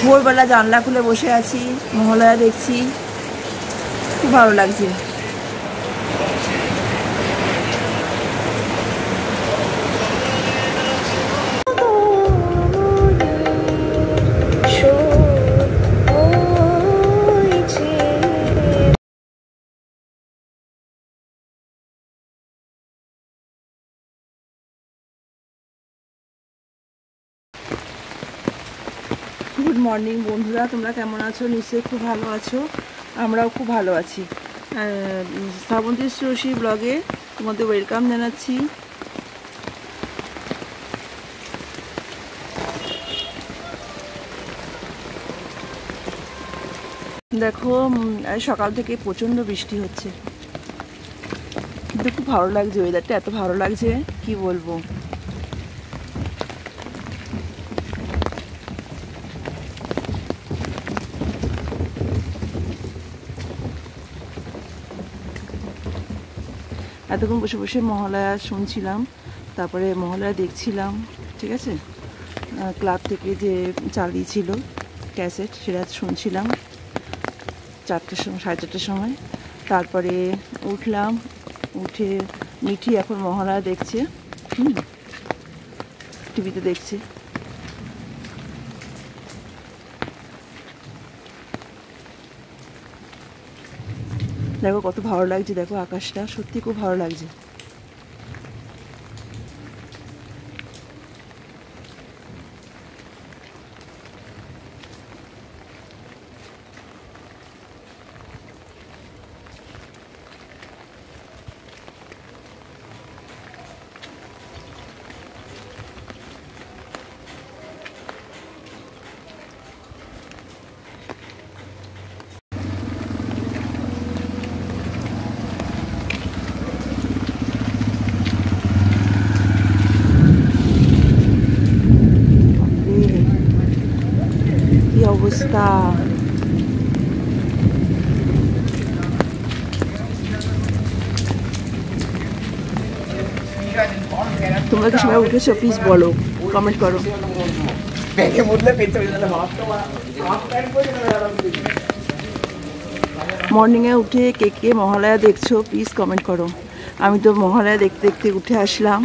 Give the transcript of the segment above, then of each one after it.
ভোরবেলা জানলা খুলে বসে আছি, মহালয়া দেখছি, খুব ভালো লাগছে। গুড মর্নিং বন্ধুরা, তোমরা কেমন আছো? নিশ্চয়ই খুব ভালো আছো, আমরাও খুব ভালো আছি। শ্রাবন্তী শ্রোষী ব্লগে তোমাদের ওয়েলকাম জানাচ্ছি। দেখো সকাল থেকে প্রচণ্ড বৃষ্টি হচ্ছে, কিন্তু খুব ভালো লাগছে, ওয়েদারটা এত ভালো লাগছে কি বলবো। এতক্ষণ বসে বসে মহালয়া শুনছিলাম, তারপরে মহালয়া দেখছিলাম, ঠিক আছে। ক্লাব থেকে যে চালিয়েছিল ক্যাসেট, সেটা শুনছিলাম 4টার সময়, 4:30টার সময়। তারপরে উঠলাম, উঠে মিঠি এখন মহালয়া দেখছে, টিভিতে দেখছে। দেখো কত ভালো লাগছে, দেখো আকাশটা সত্যি খুব ভালো লাগছে। কি অবস্থা! তোমরা কি সবাই উঠেছো? প্লিজ বলো, কমেন্ট করো। মর্নিংয়ে উঠে কে কে মহালয়া দেখছো প্লিজ কমেন্ট করো। আমি তো মহালয়া দেখতে দেখতে উঠে আসলাম।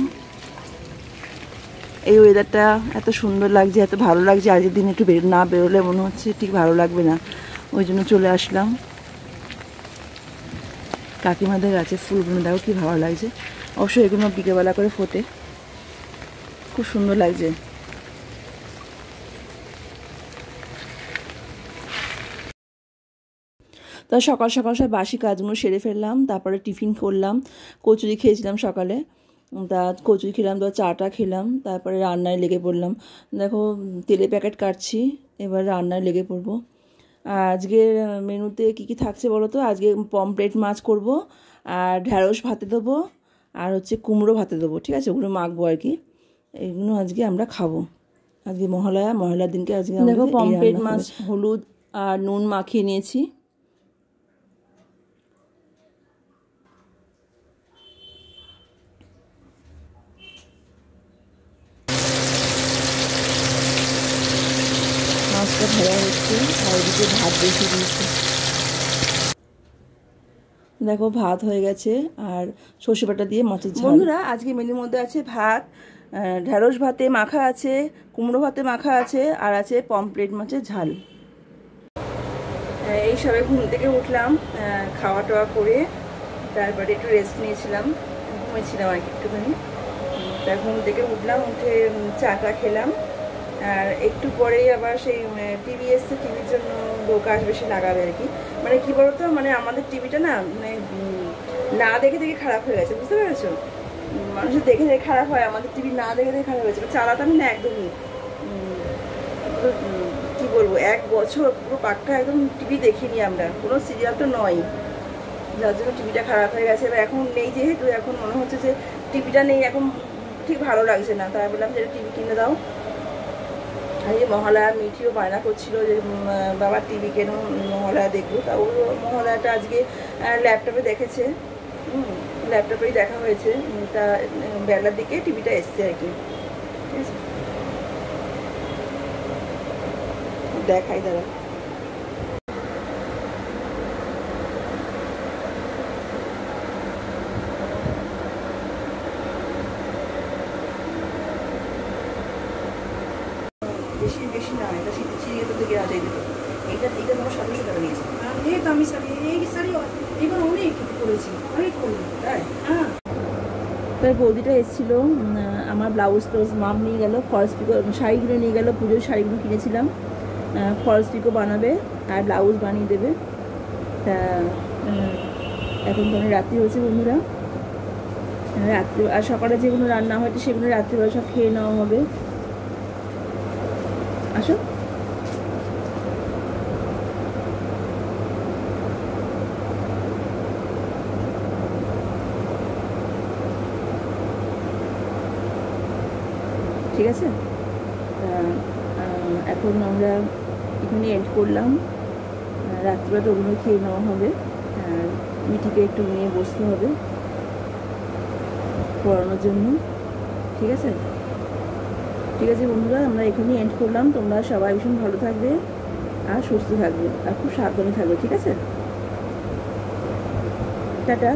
এই ওয়েদারটা এত সুন্দর লাগছে, এত ভালো লাগছে, আজকের দিন একটু না বেরোলে মনে হচ্ছে ঠিক ভালো লাগবে না, ওই জন্য চলে আসলাম। কাকিমাদের গাছে ফুলগুলো দেখো কি ভালো লাগছে, অবশ্যই এগুলো বিকেলবেলা করে ফোটে, খুব সুন্দর লাগছে। তা সকাল সকাল সব বাসি কাজগুলো সেরে ফেললাম, তারপরে টিফিন করলাম। কচুরি খেয়েছিলাম সকালে, তা কচুরি খেলাম, তো চাটা খেলাম, তারপরে রান্নায় লেগে পড়লাম। দেখো তেলের প্যাকেট কাটছি, এবার রান্নায় লেগে পড়বো। আজকের মেনুতে কি কি থাকছে বলো তো? আজকে পমফ্রেট মাছ করব, আর ঢ্যাঁড়স ভাতে দেবো, আর হচ্ছে কুমড়ো ভাতে দেবো, ঠিক আছে, ওগুলো মাখবো আর কি। এগুলো আজকে আমরা খাবো, আজকে মহালয়ার দিনকে আজকে দেখো পমফ্রেট মাছ হলুদ আর নুন মাখিয়ে নিয়েছি। মাছটা ভাজা হচ্ছে, আর ওদিকে ভাত বসিয়ে দিয়েছি। দেখো ভাত হয়ে গেছে, আর সর্ষে বাটা দিয়ে মাছের ঝাল। বন্ধুরা আজকে মেনুর মধ্যে আছে ভাত, ঢ্যাঁড়স ভাতে মাখা আছে, কুমড়ো ভাতে মাখা আছে, আর আছে পমফ্রেট মাছের ঝাল। এই সবে ঘুম থেকে উঠলাম, খাওয়া টাওয়া করে তারপরে একটু রেস্ট নিয়েছিলাম, ঘুমিয়েছিলাম আর কি একটুখানি। তা ঘুম থেকে উঠলাম, উঠে চাটা খেলাম, আর একটু পরেই আবার সেই টিভি এসছে, টিভির জন্য লোক আসবে, সে লাগাবে আর কি। মানে কি বলতো, মানে আমাদের টিভিটা না মানে না দেখে দেখে খারাপ হয়ে গেছে, বুঝতে পেরেছো? মানুষের দেখে দেখে খারাপ হয়, আমাদের টিভি না দেখে দেখে খারাপ হয়েছে। চালাতাম না একদমই, কি বলবো, 1 বছর পুরো পাক্কা একদম টিভি দেখিনি আমরা, কোনো সিরিয়াল তো নয়, যার জন্য টিভিটা খারাপ হয়ে গেছে। এবার এখন নেই যেহেতু, এখন মনে হচ্ছে যে টিভিটা নেই, এখন ঠিক ভালো লাগছে না, তাই বললাম যে টিভি কিনে দাও। আর এই মহালয়া মিঠিও বায়না করছিল যে বাবা টিভি কেন, মহালয়া দেখবো। তা ওর মহালয়াটা আজকে ল্যাপটপে দেখেছে, ল্যাপটপেই দেখা হয়েছে, তা বেলার দিকে টিভিটা এসছে আর কি, ঠিক আছে। দেখাই দাঁড়া। বেশি বেশি না, এটা চিড়িয়ে তো থেকে আজাই দিত। এইটা তোমার 700 টাকা নিয়েছে। এই দামি শাড়ি, এই শাড়ি এবার অনেক করেছি, অনেক করলাম। তাই হ্যাঁ, তাই বৌদিটা এসেছিল, আমার ব্লাউজ ট্লাউজ মাপ নিয়ে গেল, ফলস পিকো শাড়িগুলো নিয়ে গেল, পুজোর শাড়িগুলো কিনেছিলাম, ফলস পিকো বানাবে আর ব্লাউজ বানিয়ে দেবে। তা এখন তো অনেক রাত্রি হয়েছে বন্ধুরা, রাত্রি আর সকালে যেগুলো রান্না হয়তো সেগুলো রাত্রিবেলা সব খেয়ে নেওয়া হবে। আসো। ঠিক আছে, এখন আমরা এখানে এন্ড করলাম। রাত্রিবেলা ওগুলো খেয়ে নেওয়া হবে, আর মিঠিকে একটু নিয়ে বসতে হবে পড়ানোর জন্য। ঠিক আছে, ঠিক আছে বন্ধুরা, আমরা এখানেই এন্ড করলাম। তোমরা সবাই ভীষণ ভালো থাকবে আর সুস্থ থাকবে আর খুব সাবধানে থাকবে। ঠিক আছে, টাটা।